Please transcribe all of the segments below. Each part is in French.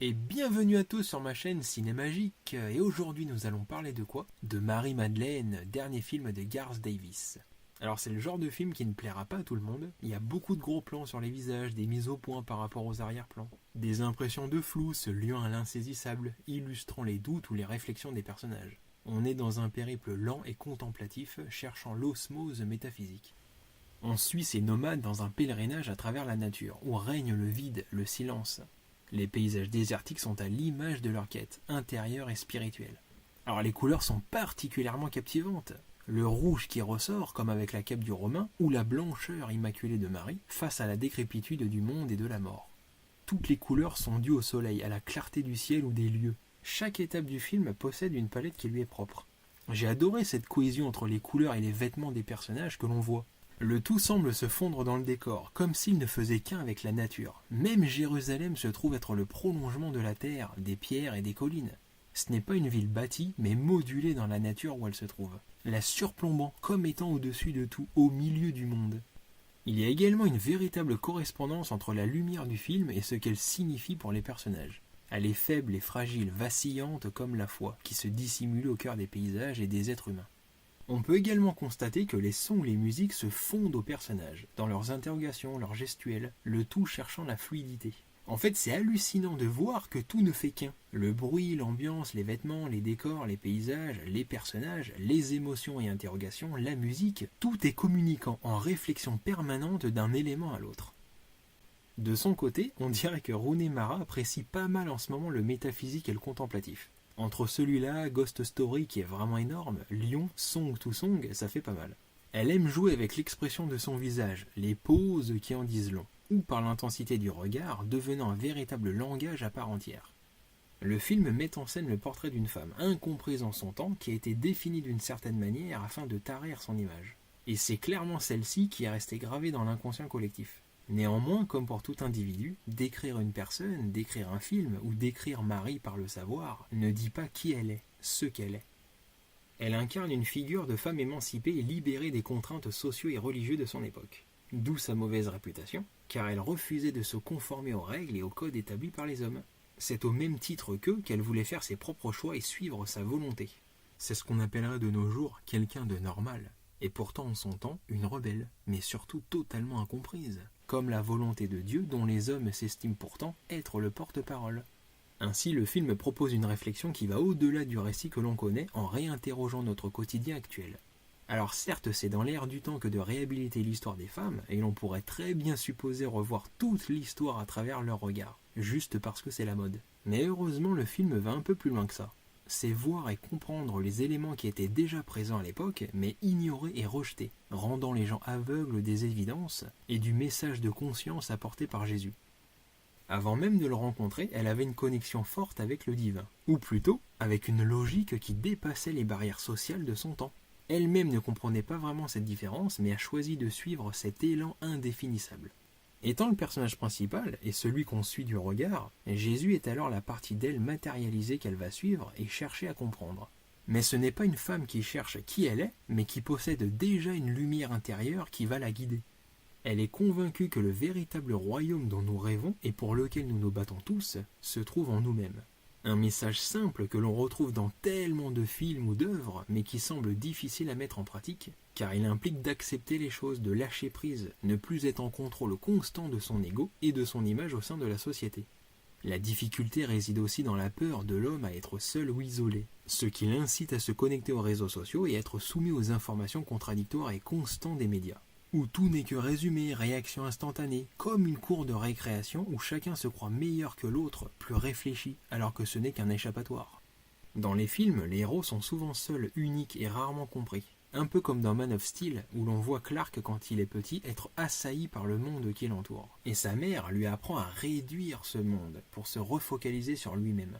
Et bienvenue à tous sur ma chaîne Cinémagique. Et aujourd'hui nous allons parler de quoi? De Marie-Madeleine, dernier film de Garth Davis. Alors c'est le genre de film qui ne plaira pas à tout le monde. Il y a beaucoup de gros plans sur les visages, des mises au point par rapport aux arrière-plans, des impressions de flou se liant à l'insaisissable, illustrant les doutes ou les réflexions des personnages. On est dans un périple lent et contemplatif, cherchant l'osmose métaphysique. On suit ces nomades dans un pèlerinage à travers la nature, où règne le vide, le silence. Les paysages désertiques sont à l'image de leur quête, intérieure et spirituelle. Alors les couleurs sont particulièrement captivantes. Le rouge qui ressort, comme avec la cape du Romain, ou la blancheur immaculée de Marie, face à la décrépitude du monde et de la mort. Toutes les couleurs sont dues au soleil, à la clarté du ciel ou des lieux. Chaque étape du film possède une palette qui lui est propre. J'ai adoré cette cohésion entre les couleurs et les vêtements des personnages que l'on voit. Le tout semble se fondre dans le décor, comme s'il ne faisait qu'un avec la nature. Même Jérusalem se trouve être le prolongement de la terre, des pierres et des collines. Ce n'est pas une ville bâtie, mais modulée dans la nature où elle se trouve, la surplombant comme étant au-dessus de tout, au milieu du monde. Il y a également une véritable correspondance entre la lumière du film et ce qu'elle signifie pour les personnages. Elle est faible et fragile, vacillante comme la foi, qui se dissimule au cœur des paysages et des êtres humains. On peut également constater que les sons et les musiques se fondent aux personnages, dans leurs interrogations, leurs gestuels, le tout cherchant la fluidité. En fait, c'est hallucinant de voir que tout ne fait qu'un. Le bruit, l'ambiance, les vêtements, les décors, les paysages, les personnages, les émotions et interrogations, la musique, tout est communiquant en réflexion permanente d'un élément à l'autre. De son côté, on dirait que Rooney Mara apprécie pas mal en ce moment le métaphysique et le contemplatif. Entre celui-là, Ghost Story qui est vraiment énorme, Lyon, Song to Song, ça fait pas mal. Elle aime jouer avec l'expression de son visage, les poses qui en disent long, ou par l'intensité du regard, devenant un véritable langage à part entière. Le film met en scène le portrait d'une femme incomprise en son temps qui a été définie d'une certaine manière afin de tarir son image. Et c'est clairement celle-ci qui est restée gravée dans l'inconscient collectif. Néanmoins, comme pour tout individu, décrire une personne, décrire un film ou décrire Marie par le savoir ne dit pas qui elle est, ce qu'elle est. Elle incarne une figure de femme émancipée et libérée des contraintes socio et religieuses de son époque. D'où sa mauvaise réputation, car elle refusait de se conformer aux règles et aux codes établis par les hommes. C'est au même titre qu'eux qu'elle voulait faire ses propres choix et suivre sa volonté. C'est ce qu'on appellerait de nos jours quelqu'un de normal. Et pourtant en son temps, une rebelle, mais surtout totalement incomprise, comme la volonté de Dieu dont les hommes s'estiment pourtant être le porte-parole. Ainsi, le film propose une réflexion qui va au-delà du récit que l'on connaît en réinterrogeant notre quotidien actuel. Alors certes, c'est dans l'air du temps que de réhabiliter l'histoire des femmes, et l'on pourrait très bien supposer revoir toute l'histoire à travers leur regard, juste parce que c'est la mode. Mais heureusement, le film va un peu plus loin que ça. C'est voir et comprendre les éléments qui étaient déjà présents à l'époque, mais ignorés et rejetés, rendant les gens aveugles des évidences et du message de conscience apporté par Jésus. Avant même de le rencontrer, elle avait une connexion forte avec le divin, ou plutôt avec une logique qui dépassait les barrières sociales de son temps. Elle-même ne comprenait pas vraiment cette différence, mais a choisi de suivre cet élan indéfinissable. Étant le personnage principal et celui qu'on suit du regard, Jésus est alors la partie d'elle matérialisée qu'elle va suivre et chercher à comprendre. Mais ce n'est pas une femme qui cherche qui elle est, mais qui possède déjà une lumière intérieure qui va la guider. Elle est convaincue que le véritable royaume dont nous rêvons et pour lequel nous nous battons tous se trouve en nous-mêmes. Un message simple que l'on retrouve dans tellement de films ou d'œuvres, mais qui semble difficile à mettre en pratique, car il implique d'accepter les choses, de lâcher prise, ne plus être en contrôle constant de son ego et de son image au sein de la société. La difficulté réside aussi dans la peur de l'homme à être seul ou isolé, ce qui l'incite à se connecter aux réseaux sociaux et être soumis aux informations contradictoires et constantes des médias, où tout n'est que résumé, réaction instantanée, comme une cour de récréation où chacun se croit meilleur que l'autre, plus réfléchi, alors que ce n'est qu'un échappatoire. Dans les films, les héros sont souvent seuls, uniques et rarement compris. Un peu comme dans Man of Steel, où l'on voit Clark quand il est petit être assailli par le monde qui l'entoure. Et sa mère lui apprend à réduire ce monde pour se refocaliser sur lui-même.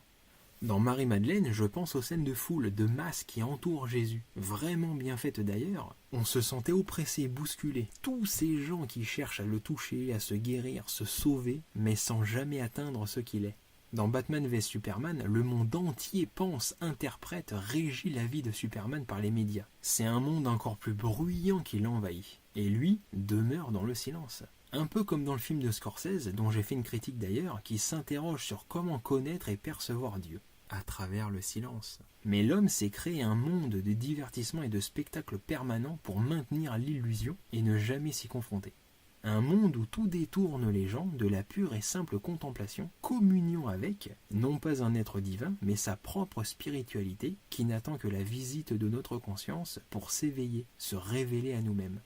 Dans Marie-Madeleine, je pense aux scènes de foule, de masse qui entourent Jésus, vraiment bien faites d'ailleurs. On se sentait oppressé, bousculé. Tous ces gens qui cherchent à le toucher, à se guérir, se sauver, mais sans jamais atteindre ce qu'il est. Dans Batman v Superman, le monde entier pense, interprète, régit la vie de Superman par les médias. C'est un monde encore plus bruyant qui l'envahit. Et lui demeure dans le silence. Un peu comme dans le film de Scorsese, dont j'ai fait une critique d'ailleurs, qui s'interroge sur comment connaître et percevoir Dieu, à travers le silence. Mais l'homme s'est créé un monde de divertissement et de spectacle permanent pour maintenir l'illusion et ne jamais s'y confronter. Un monde où tout détourne les gens de la pure et simple contemplation, communion avec, non pas un être divin, mais sa propre spiritualité qui n'attend que la visite de notre conscience pour s'éveiller, se révéler à nous-mêmes.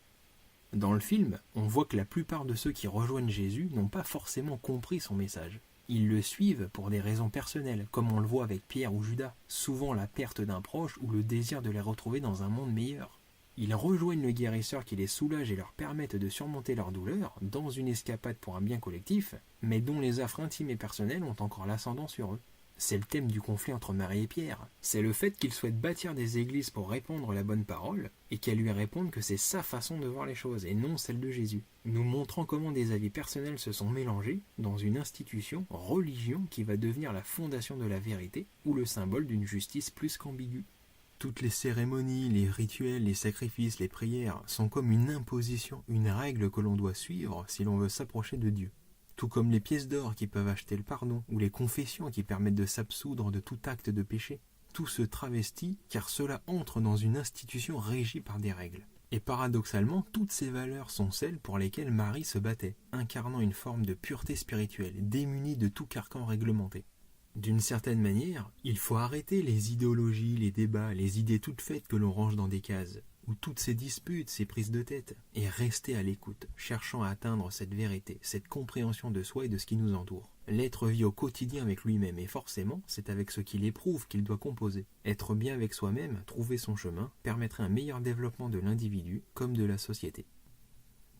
Dans le film, on voit que la plupart de ceux qui rejoignent Jésus n'ont pas forcément compris son message. Ils le suivent pour des raisons personnelles, comme on le voit avec Pierre ou Judas, souvent la perte d'un proche ou le désir de les retrouver dans un monde meilleur. Ils rejoignent le guérisseur qui les soulage et leur permettent de surmonter leur douleur dans une escapade pour un bien collectif, mais dont les affres intimes et personnelles ont encore l'ascendant sur eux. C'est le thème du conflit entre Marie et Pierre. C'est le fait qu'ils souhaitent bâtir des églises pour répandre la bonne parole, et qu'elles lui répondent que c'est sa façon de voir les choses, et non celle de Jésus. Nous montrant comment des avis personnels se sont mélangés dans une institution, religion, qui va devenir la fondation de la vérité, ou le symbole d'une justice plus qu'ambiguë. Toutes les cérémonies, les rituels, les sacrifices, les prières sont comme une imposition, une règle que l'on doit suivre si l'on veut s'approcher de Dieu. Tout comme les pièces d'or qui peuvent acheter le pardon, ou les confessions qui permettent de s'absoudre de tout acte de péché. Tout se travestit car cela entre dans une institution régie par des règles. Et paradoxalement, toutes ces valeurs sont celles pour lesquelles Marie se battait, incarnant une forme de pureté spirituelle, démunie de tout carcan réglementé. D'une certaine manière, il faut arrêter les idéologies, les débats, les idées toutes faites que l'on range dans des cases, ou toutes ces disputes, ces prises de tête, et rester à l'écoute, cherchant à atteindre cette vérité, cette compréhension de soi et de ce qui nous entoure. L'être vit au quotidien avec lui-même, et forcément, c'est avec ce qu'il éprouve qu'il doit composer. Être bien avec soi-même, trouver son chemin, permettrait un meilleur développement de l'individu comme de la société.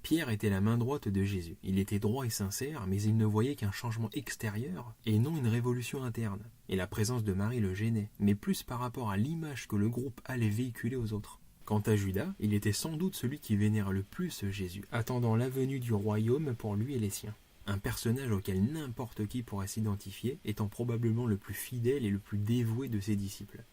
Pierre était la main droite de Jésus. Il était droit et sincère, mais il ne voyait qu'un changement extérieur et non une révolution interne. Et la présence de Marie le gênait, mais plus par rapport à l'image que le groupe allait véhiculer aux autres. Quant à Judas, il était sans doute celui qui vénéra le plus Jésus, attendant la venue du royaume pour lui et les siens. Un personnage auquel n'importe qui pourrait s'identifier, étant probablement le plus fidèle et le plus dévoué de ses disciples.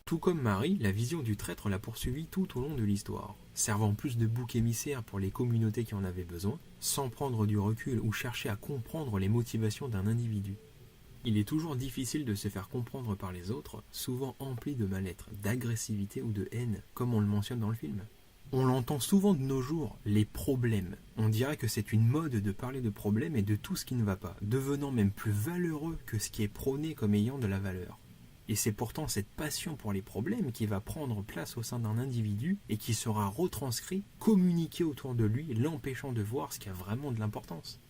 Tout comme Marie, la vision du traître l'a poursuivi tout au long de l'histoire, servant plus de bouc émissaire pour les communautés qui en avaient besoin, sans prendre du recul ou chercher à comprendre les motivations d'un individu. Il est toujours difficile de se faire comprendre par les autres, souvent empli de mal-être, d'agressivité ou de haine, comme on le mentionne dans le film. On l'entend souvent de nos jours, les problèmes. On dirait que c'est une mode de parler de problèmes et de tout ce qui ne va pas, devenant même plus valeureux que ce qui est prôné comme ayant de la valeur. Et c'est pourtant cette passion pour les problèmes qui va prendre place au sein d'un individu et qui sera retranscrit, communiqué autour de lui, l'empêchant de voir ce qui a vraiment de l'importance.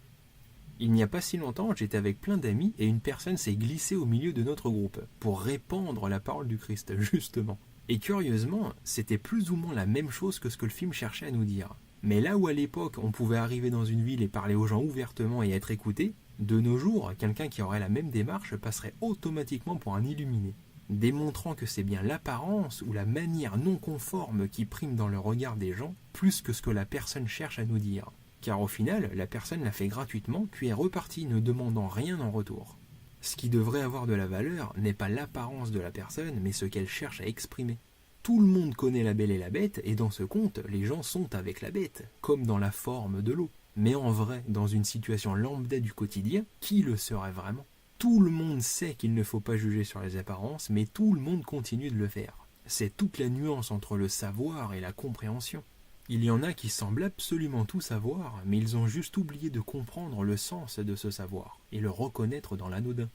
Il n'y a pas si longtemps, j'étais avec plein d'amis et une personne s'est glissée au milieu de notre groupe pour répandre la parole du Christ, justement. Et curieusement, c'était plus ou moins la même chose que ce que le film cherchait à nous dire. Mais là où à l'époque on pouvait arriver dans une ville et parler aux gens ouvertement et être écouté, de nos jours, quelqu'un qui aurait la même démarche passerait automatiquement pour un illuminé, démontrant que c'est bien l'apparence ou la manière non conforme qui prime dans le regard des gens, plus que ce que la personne cherche à nous dire. Car au final, la personne l'a fait gratuitement, puis est repartie ne demandant rien en retour. Ce qui devrait avoir de la valeur n'est pas l'apparence de la personne, mais ce qu'elle cherche à exprimer. Tout le monde connaît la Belle et la Bête, et dans ce conte, les gens sont avec la bête, comme dans la forme de l'eau. Mais en vrai, dans une situation lambda du quotidien, qui le serait vraiment ? Tout le monde sait qu'il ne faut pas juger sur les apparences, mais tout le monde continue de le faire. C'est toute la nuance entre le savoir et la compréhension. Il y en a qui semblent absolument tout savoir, mais ils ont juste oublié de comprendre le sens de ce savoir, et le reconnaître dans l'anodin.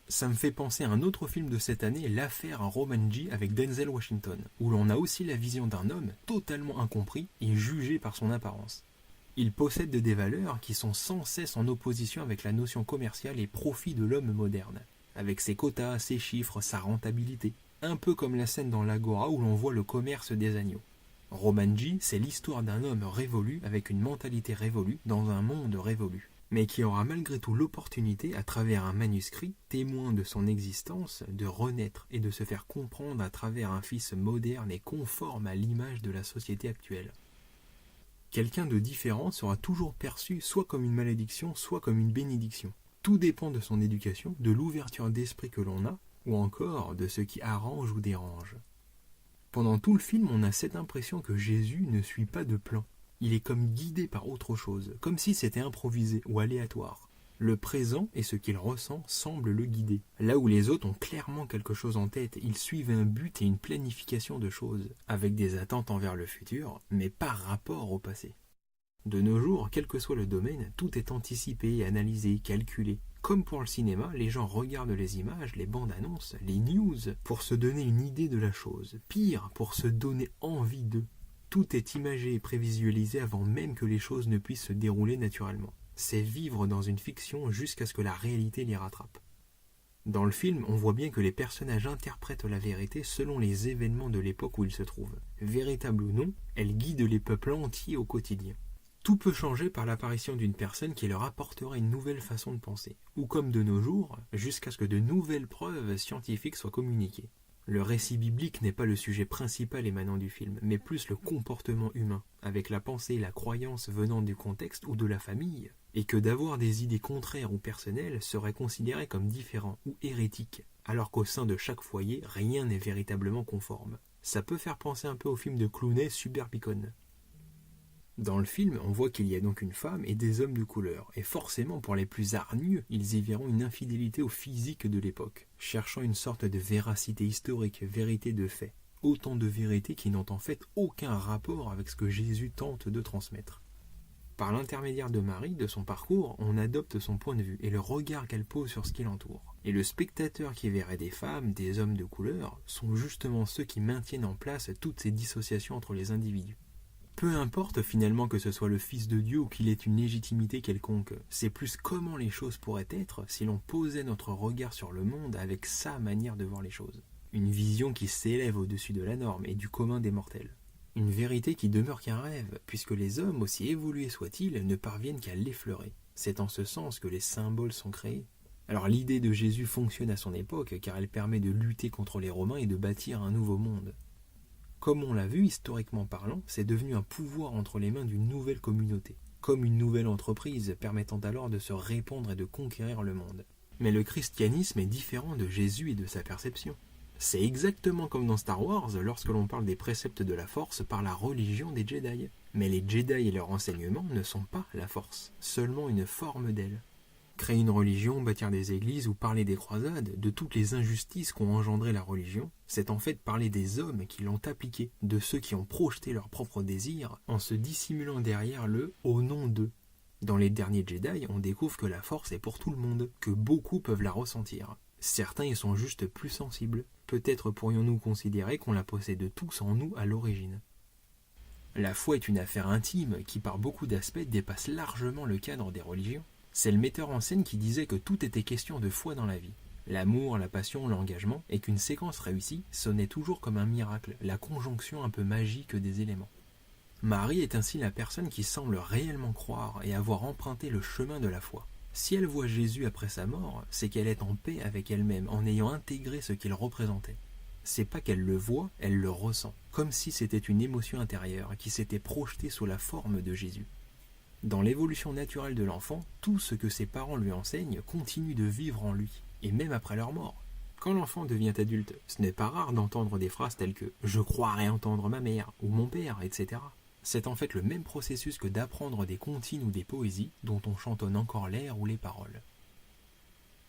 Ça me fait penser à un autre film de cette année, L'affaire Jumanji avec Denzel Washington, où l'on a aussi la vision d'un homme totalement incompris et jugé par son apparence. Il possède des valeurs qui sont sans cesse en opposition avec la notion commerciale et profit de l'homme moderne, avec ses quotas, ses chiffres, sa rentabilité, un peu comme la scène dans l'Agora où l'on voit le commerce des agneaux. Jumanji, c'est l'histoire d'un homme révolu avec une mentalité révolue dans un monde révolu, mais qui aura malgré tout l'opportunité, à travers un manuscrit, témoin de son existence, de renaître et de se faire comprendre à travers un fils moderne et conforme à l'image de la société actuelle. Quelqu'un de différent sera toujours perçu soit comme une malédiction, soit comme une bénédiction. Tout dépend de son éducation, de l'ouverture d'esprit que l'on a, ou encore de ce qui arrange ou dérange. Pendant tout le film, on a cette impression que Jésus ne suit pas de plan. Il est comme guidé par autre chose, comme si c'était improvisé ou aléatoire. Le présent et ce qu'il ressent semblent le guider. Là où les autres ont clairement quelque chose en tête, ils suivent un but et une planification de choses, avec des attentes envers le futur, mais par rapport au passé. De nos jours, quel que soit le domaine, tout est anticipé, analysé, calculé. Comme pour le cinéma, les gens regardent les images, les bandes annonces, les news, pour se donner une idée de la chose. Pire, pour se donner envie d'eux. Tout est imagé et prévisualisé avant même que les choses ne puissent se dérouler naturellement. C'est vivre dans une fiction jusqu'à ce que la réalité les rattrape. Dans le film, on voit bien que les personnages interprètent la vérité selon les événements de l'époque où ils se trouvent. Véritable ou non, elle guide les peuples entiers au quotidien. Tout peut changer par l'apparition d'une personne qui leur apportera une nouvelle façon de penser, ou comme de nos jours, jusqu'à ce que de nouvelles preuves scientifiques soient communiquées. Le récit biblique n'est pas le sujet principal émanant du film, mais plus le comportement humain, avec la pensée et la croyance venant du contexte ou de la famille, et que d'avoir des idées contraires ou personnelles serait considéré comme différent ou hérétique, alors qu'au sein de chaque foyer, rien n'est véritablement conforme. Ça peut faire penser un peu au film de Clooney Suburbicon. Dans le film, on voit qu'il y a donc une femme et des hommes de couleur, et forcément pour les plus hargneux, ils y verront une infidélité au physique de l'époque, cherchant une sorte de véracité historique, vérité de fait. Autant de vérités qui n'ont en fait aucun rapport avec ce que Jésus tente de transmettre. Par l'intermédiaire de Marie, de son parcours, on adopte son point de vue et le regard qu'elle pose sur ce qui l'entoure. Et le spectateur qui verrait des femmes, des hommes de couleur, sont justement ceux qui maintiennent en place toutes ces dissociations entre les individus. Peu importe finalement que ce soit le Fils de Dieu ou qu'il ait une légitimité quelconque, c'est plus comment les choses pourraient être si l'on posait notre regard sur le monde avec sa manière de voir les choses. Une vision qui s'élève au-dessus de la norme et du commun des mortels. Une vérité qui demeure qu'un rêve, puisque les hommes, aussi évolués soient-ils, ne parviennent qu'à l'effleurer. C'est en ce sens que les symboles sont créés. Alors l'idée de Jésus fonctionne à son époque car elle permet de lutter contre les Romains et de bâtir un nouveau monde. Comme on l'a vu, historiquement parlant, c'est devenu un pouvoir entre les mains d'une nouvelle communauté, comme une nouvelle entreprise permettant alors de se répandre et de conquérir le monde. Mais le christianisme est différent de Jésus et de sa perception. C'est exactement comme dans Star Wars lorsque l'on parle des préceptes de la force par la religion des Jedi. Mais les Jedi et leurs enseignements ne sont pas la force, seulement une forme d'elle. Créer une religion, bâtir des églises ou parler des croisades, de toutes les injustices qu'ont engendré la religion, c'est en fait parler des hommes qui l'ont appliquée, de ceux qui ont projeté leurs propres désirs en se dissimulant derrière le « au nom d'eux ». Dans les derniers Jedi, on découvre que la force est pour tout le monde, que beaucoup peuvent la ressentir. Certains y sont juste plus sensibles. Peut-être pourrions-nous considérer qu'on la possède tous en nous à l'origine. La foi est une affaire intime qui par beaucoup d'aspects dépasse largement le cadre des religions. C'est le metteur en scène qui disait que tout était question de foi dans la vie. L'amour, la passion, l'engagement, et qu'une séquence réussie sonnait toujours comme un miracle, la conjonction un peu magique des éléments. Marie est ainsi la personne qui semble réellement croire et avoir emprunté le chemin de la foi. Si elle voit Jésus après sa mort, c'est qu'elle est en paix avec elle-même en ayant intégré ce qu'il représentait. C'est pas qu'elle le voit, elle le ressent, comme si c'était une émotion intérieure qui s'était projetée sous la forme de Jésus. Dans l'évolution naturelle de l'enfant, tout ce que ses parents lui enseignent continue de vivre en lui, et même après leur mort. Quand l'enfant devient adulte, ce n'est pas rare d'entendre des phrases telles que « je croirais entendre ma mère » ou « mon père », etc. C'est en fait le même processus que d'apprendre des comptines ou des poésies dont on chantonne encore l'air ou les paroles.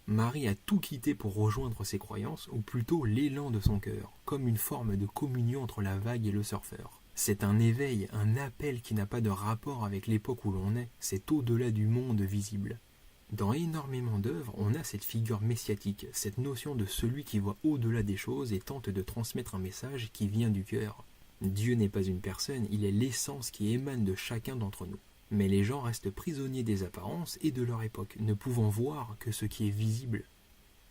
Marie a tout quitté pour rejoindre ses croyances, ou plutôt l'élan de son cœur, comme une forme de communion entre la vague et le surfeur. C'est un éveil, un appel qui n'a pas de rapport avec l'époque où l'on est, c'est au-delà du monde visible. Dans énormément d'œuvres, on a cette figure messiatique, cette notion de celui qui voit au-delà des choses et tente de transmettre un message qui vient du cœur. Dieu n'est pas une personne, il est l'essence qui émane de chacun d'entre nous. Mais les gens restent prisonniers des apparences et de leur époque, ne pouvant voir que ce qui est visible.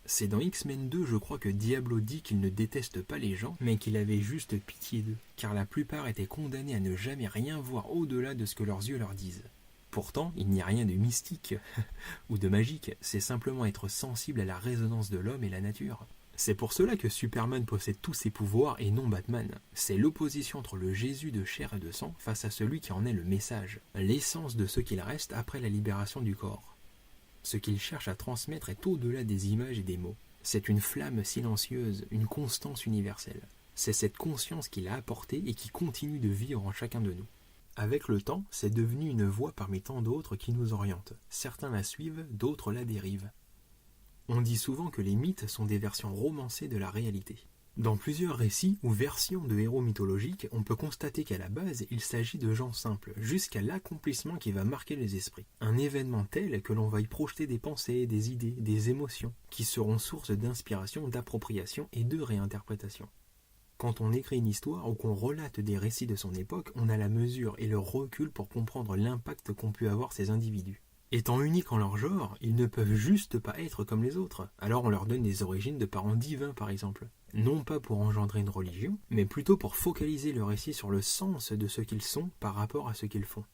C'est dans X-Men 2, je crois, que Diablo dit qu'il ne déteste pas les gens, mais qu'il avait juste pitié d'eux, car la plupart étaient condamnés à ne jamais rien voir au-delà de ce que leurs yeux leur disent. Pourtant, il n'y a rien de mystique ou de magique, c'est simplement être sensible à la résonance de l'homme et la nature. C'est pour cela que Superman possède tous ses pouvoirs et non Batman. C'est l'opposition entre le Jésus de chair et de sang face à celui qui en est le message, l'essence de ce qu'il reste après la libération du corps. Ce qu'il cherche à transmettre est au-delà des images et des mots. C'est une flamme silencieuse, une constance universelle. C'est cette conscience qu'il a apportée et qui continue de vivre en chacun de nous. Avec le temps, c'est devenu une voie parmi tant d'autres qui nous oriente. Certains la suivent, d'autres la dérivent. On dit souvent que les mythes sont des versions romancées de la réalité. Dans plusieurs récits ou versions de héros mythologiques, on peut constater qu'à la base, il s'agit de gens simples, jusqu'à l'accomplissement qui va marquer les esprits. Un événement tel que l'on va y projeter des pensées, des idées, des émotions, qui seront source d'inspiration, d'appropriation et de réinterprétation. Quand on écrit une histoire ou qu'on relate des récits de son époque, on a la mesure et le recul pour comprendre l'impact qu'ont pu avoir ces individus. Étant uniques en leur genre, ils ne peuvent juste pas être comme les autres. Alors on leur donne des origines de parents divins par exemple. Non pas pour engendrer une religion, mais plutôt pour focaliser le récit sur le sens de ce qu'ils sont par rapport à ce qu'ils font.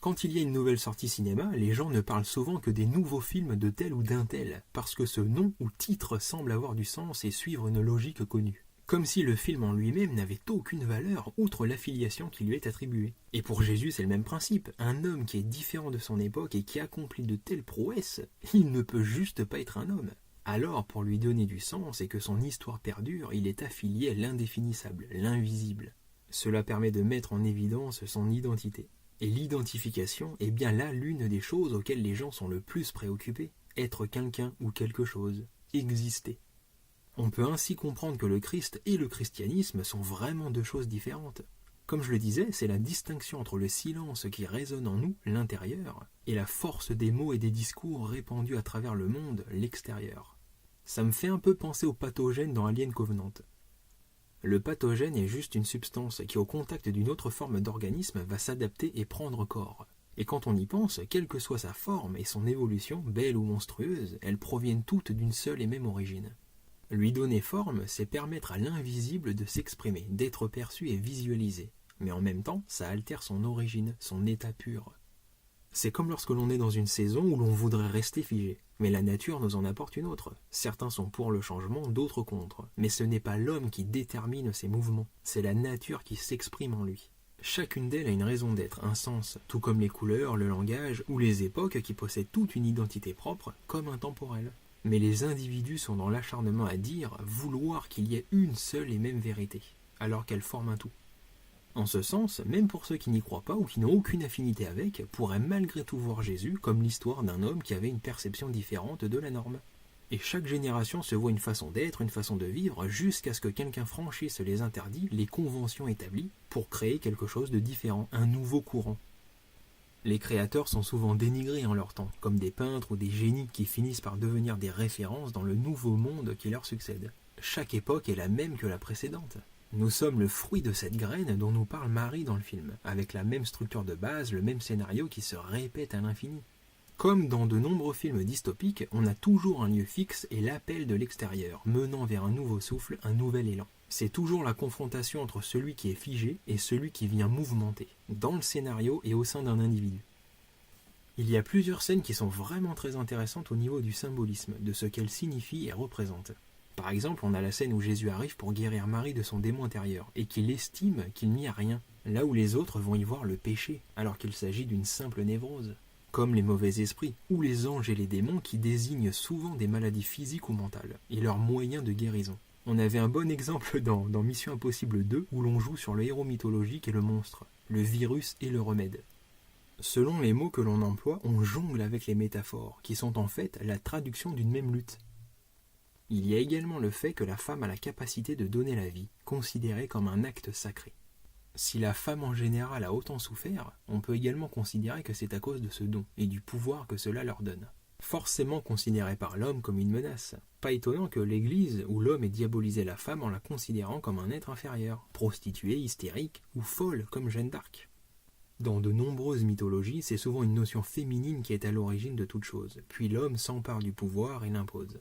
Quand il y a une nouvelle sortie cinéma, les gens ne parlent souvent que des nouveaux films de tel ou d'un tel, parce que ce nom ou titre semble avoir du sens et suivre une logique connue. Comme si le film en lui-même n'avait aucune valeur outre l'affiliation qui lui est attribuée. Et pour Jésus, c'est le même principe. Un homme qui est différent de son époque et qui accomplit de telles prouesses, il ne peut juste pas être un homme. Alors, pour lui donner du sens et que son histoire perdure, il est affilié à l'indéfinissable, l'invisible. Cela permet de mettre en évidence son identité. Et l'identification est bien là l'une des choses auxquelles les gens sont le plus préoccupés. Être quelqu'un ou quelque chose. Exister. On peut ainsi comprendre que le Christ et le christianisme sont vraiment deux choses différentes. Comme je le disais, c'est la distinction entre le silence qui résonne en nous, l'intérieur, et la force des mots et des discours répandus à travers le monde, l'extérieur. Ça me fait un peu penser au pathogène dans Alien Covenant. Le pathogène est juste une substance qui, au contact d'une autre forme d'organisme, va s'adapter et prendre corps. Et quand on y pense, quelle que soit sa forme et son évolution, belle ou monstrueuse, elles proviennent toutes d'une seule et même origine. Lui donner forme, c'est permettre à l'invisible de s'exprimer, d'être perçu et visualisé. Mais en même temps, ça altère son origine, son état pur. C'est comme lorsque l'on est dans une saison où l'on voudrait rester figé. Mais la nature nous en apporte une autre. Certains sont pour le changement, d'autres contre. Mais ce n'est pas l'homme qui détermine ses mouvements, c'est la nature qui s'exprime en lui. Chacune d'elles a une raison d'être, un sens, tout comme les couleurs, le langage ou les époques qui possèdent toute une identité propre, comme intemporelle. Mais les individus sont dans l'acharnement à dire, vouloir qu'il y ait une seule et même vérité, alors qu'elle forme un tout. En ce sens, même pour ceux qui n'y croient pas ou qui n'ont aucune affinité avec, pourraient malgré tout voir Jésus comme l'histoire d'un homme qui avait une perception différente de la norme. Et chaque génération se voit une façon d'être, une façon de vivre, jusqu'à ce que quelqu'un franchisse les interdits, les conventions établies, pour créer quelque chose de différent, un nouveau courant. Les créateurs sont souvent dénigrés en leur temps, comme des peintres ou des génies qui finissent par devenir des références dans le nouveau monde qui leur succède. Chaque époque est la même que la précédente. Nous sommes le fruit de cette graine dont nous parle Marie dans le film, avec la même structure de base, le même scénario qui se répète à l'infini. Comme dans de nombreux films dystopiques, on a toujours un lieu fixe et l'appel de l'extérieur, menant vers un nouveau souffle, un nouvel élan. C'est toujours la confrontation entre celui qui est figé et celui qui vient mouvementer, dans le scénario et au sein d'un individu. Il y a plusieurs scènes qui sont vraiment très intéressantes au niveau du symbolisme, de ce qu'elles signifient et représentent. Par exemple, on a la scène où Jésus arrive pour guérir Marie de son démon intérieur, et qu'il estime qu'il n'y a rien, là où les autres vont y voir le péché, alors qu'il s'agit d'une simple névrose. Comme les mauvais esprits, ou les anges et les démons qui désignent souvent des maladies physiques ou mentales, et leurs moyens de guérison. On avait un bon exemple dans Mission Impossible 2 où l'on joue sur le héros mythologique et le monstre, le virus et le remède. Selon les mots que l'on emploie, on jongle avec les métaphores, qui sont en fait la traduction d'une même lutte. Il y a également le fait que la femme a la capacité de donner la vie, considérée comme un acte sacré. Si la femme en général a autant souffert, on peut également considérer que c'est à cause de ce don et du pouvoir que cela leur donne. Forcément considéré par l'homme comme une menace. Pas étonnant que l'Église, où l'homme ait diabolisé la femme en la considérant comme un être inférieur, prostituée, hystérique ou folle comme Jeanne d'Arc. Dans de nombreuses mythologies, c'est souvent une notion féminine qui est à l'origine de toute chose, puis l'homme s'empare du pouvoir et l'impose.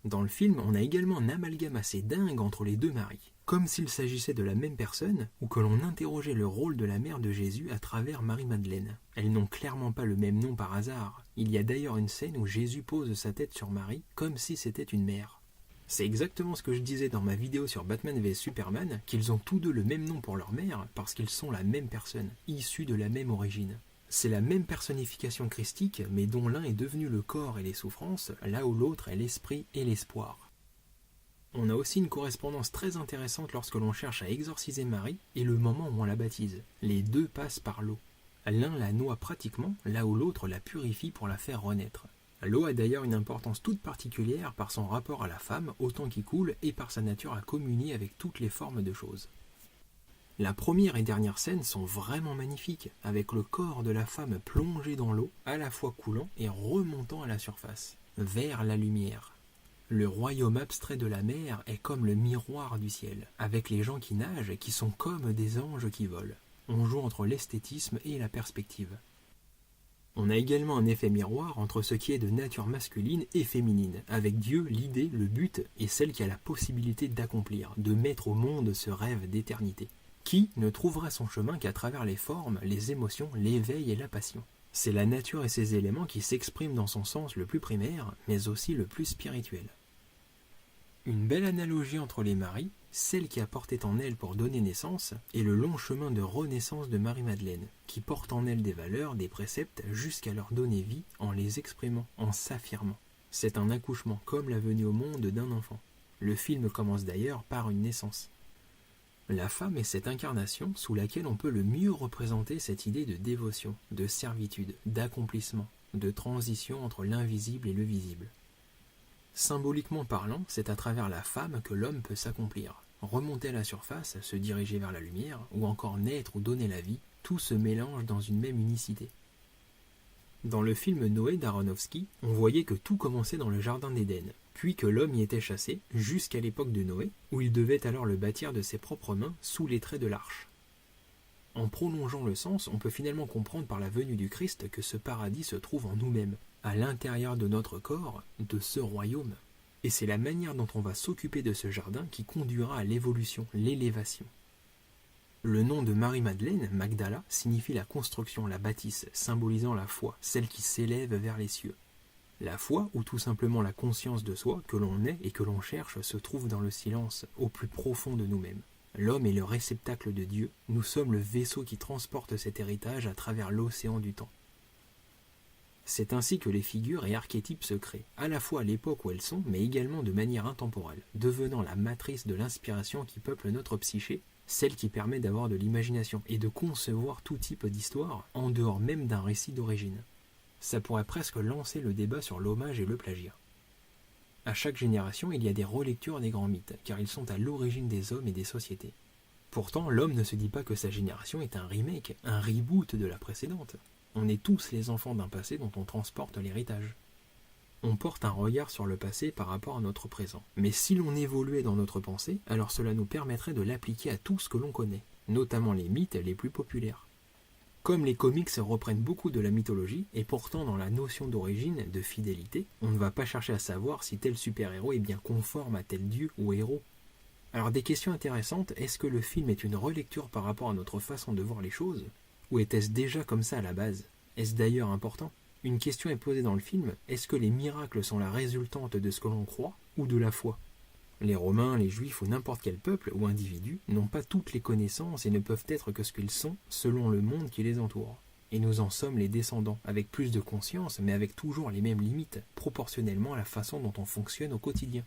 Dans le film, on a également un amalgame assez dingue entre les deux Maries, comme s'il s'agissait de la même personne ou que l'on interrogeait le rôle de la mère de Jésus à travers Marie-Madeleine. Elles n'ont clairement pas le même nom par hasard. Il y a d'ailleurs une scène où Jésus pose sa tête sur Marie comme si c'était une mère. C'est exactement ce que je disais dans ma vidéo sur Batman vs Superman, qu'ils ont tous deux le même nom pour leur mère parce qu'ils sont la même personne, issus de la même origine. C'est la même personnification christique, mais dont l'un est devenu le corps et les souffrances, là où l'autre est l'esprit et l'espoir. On a aussi une correspondance très intéressante lorsque l'on cherche à exorciser Marie et le moment où on la baptise. Les deux passent par l'eau. L'un la noie pratiquement, là où l'autre la purifie pour la faire renaître. L'eau a d'ailleurs une importance toute particulière par son rapport à la femme, au temps qui coule, et par sa nature à communier avec toutes les formes de choses. La première et dernière scène sont vraiment magnifiques, avec le corps de la femme plongé dans l'eau, à la fois coulant et remontant à la surface, vers la lumière. Le royaume abstrait de la mer est comme le miroir du ciel, avec les gens qui nagent et qui sont comme des anges qui volent. On joue entre l'esthétisme et la perspective. On a également un effet miroir entre ce qui est de nature masculine et féminine, avec Dieu, l'idée, le but et celle qui a la possibilité d'accomplir, de mettre au monde ce rêve d'éternité. Qui ne trouvera son chemin qu'à travers les formes, les émotions, l'éveil et la passion. C'est la nature et ses éléments qui s'expriment dans son sens le plus primaire, mais aussi le plus spirituel. Une belle analogie entre les Maries, celle qui a porté en elle pour donner naissance, et le long chemin de renaissance de Marie-Madeleine, qui porte en elle des valeurs, des préceptes, jusqu'à leur donner vie en les exprimant, en s'affirmant. C'est un accouchement, comme la venue au monde d'un enfant. Le film commence d'ailleurs par une naissance. La femme est cette incarnation sous laquelle on peut le mieux représenter cette idée de dévotion, de servitude, d'accomplissement, de transition entre l'invisible et le visible. Symboliquement parlant, c'est à travers la femme que l'homme peut s'accomplir, remonter à la surface, se diriger vers la lumière, ou encore naître ou donner la vie, tout se mélange dans une même unicité. Dans le film Noé d'Aronofsky, on voyait que tout commençait dans le jardin d'Éden, puis que l'homme y était chassé, jusqu'à l'époque de Noé, où il devait alors le bâtir de ses propres mains sous les traits de l'arche. En prolongeant le sens, on peut finalement comprendre par la venue du Christ que ce paradis se trouve en nous-mêmes, à l'intérieur de notre corps, de ce royaume. Et c'est la manière dont on va s'occuper de ce jardin qui conduira à l'évolution, l'élévation. Le nom de Marie-Madeleine, Magdala, signifie la construction, la bâtisse, symbolisant la foi, celle qui s'élève vers les cieux. La foi, ou tout simplement la conscience de soi, que l'on est et que l'on cherche, se trouve dans le silence, au plus profond de nous-mêmes. L'homme est le réceptacle de Dieu, nous sommes le vaisseau qui transporte cet héritage à travers l'océan du temps. C'est ainsi que les figures et archétypes se créent, à la fois à l'époque où elles sont, mais également de manière intemporelle, devenant la matrice de l'inspiration qui peuple notre psyché, celle qui permet d'avoir de l'imagination et de concevoir tout type d'histoire, en dehors même d'un récit d'origine. Ça pourrait presque lancer le débat sur l'hommage et le plagiat. À chaque génération, il y a des relectures des grands mythes, car ils sont à l'origine des hommes et des sociétés. Pourtant, l'homme ne se dit pas que sa génération est un remake, un reboot de la précédente. On est tous les enfants d'un passé dont on transporte l'héritage. On porte un regard sur le passé par rapport à notre présent. Mais si l'on évoluait dans notre pensée, alors cela nous permettrait de l'appliquer à tout ce que l'on connaît, notamment les mythes les plus populaires. Comme les comics reprennent beaucoup de la mythologie, et pourtant dans la notion d'origine, de fidélité, on ne va pas chercher à savoir si tel super-héros est bien conforme à tel dieu ou héros. Alors des questions intéressantes, est-ce que le film est une relecture par rapport à notre façon de voir les choses ? Ou était-ce déjà comme ça à la base ? Est-ce d'ailleurs important ? Une question est posée dans le film, est-ce que les miracles sont la résultante de ce que l'on croit ou de la foi ? Les Romains, les Juifs ou n'importe quel peuple ou individu n'ont pas toutes les connaissances et ne peuvent être que ce qu'ils sont selon le monde qui les entoure. Et nous en sommes les descendants, avec plus de conscience mais avec toujours les mêmes limites, proportionnellement à la façon dont on fonctionne au quotidien.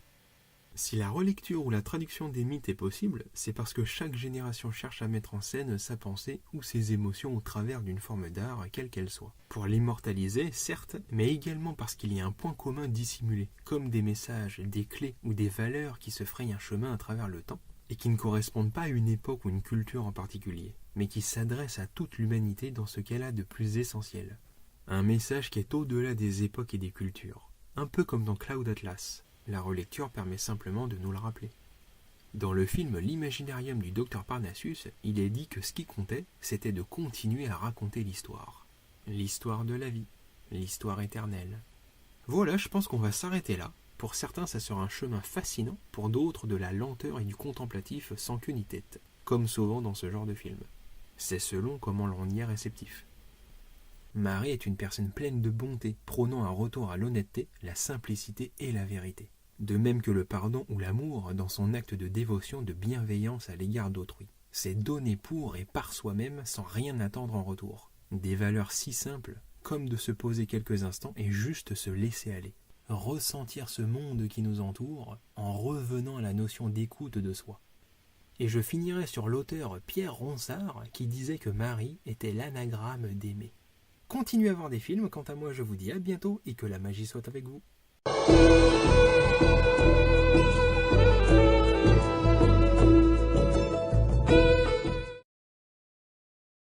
Si la relecture ou la traduction des mythes est possible, c'est parce que chaque génération cherche à mettre en scène sa pensée ou ses émotions au travers d'une forme d'art, quelle qu'elle soit. Pour l'immortaliser, certes, mais également parce qu'il y a un point commun dissimulé, comme des messages, des clés ou des valeurs qui se frayent un chemin à travers le temps, et qui ne correspondent pas à une époque ou une culture en particulier, mais qui s'adressent à toute l'humanité dans ce qu'elle a de plus essentiel. Un message qui est au-delà des époques et des cultures, un peu comme dans Cloud Atlas. La relecture permet simplement de nous le rappeler. Dans le film L'Imaginarium du Dr Parnassus, il est dit que ce qui comptait, c'était de continuer à raconter l'histoire. L'histoire de la vie, l'histoire éternelle. Voilà, je pense qu'on va s'arrêter là. Pour certains, ça sera un chemin fascinant, pour d'autres, de la lenteur et du contemplatif sans queue ni tête, comme souvent dans ce genre de film. C'est selon comment l'on y est réceptif. Marie est une personne pleine de bonté, prônant un retour à l'honnêteté, la simplicité et la vérité. De même que le pardon ou l'amour dans son acte de dévotion, de bienveillance à l'égard d'autrui. C'est donner pour et par soi-même sans rien attendre en retour. Des valeurs si simples, comme de se poser quelques instants et juste se laisser aller. ressentir ce monde qui nous entoure en revenant à la notion d'écoute de soi. Et je finirai sur l'auteur Pierre Ronsard qui disait que Marie était l'anagramme d'aimer. Continuez à voir des films, quant à moi je vous dis à bientôt et que la magie soit avec vous.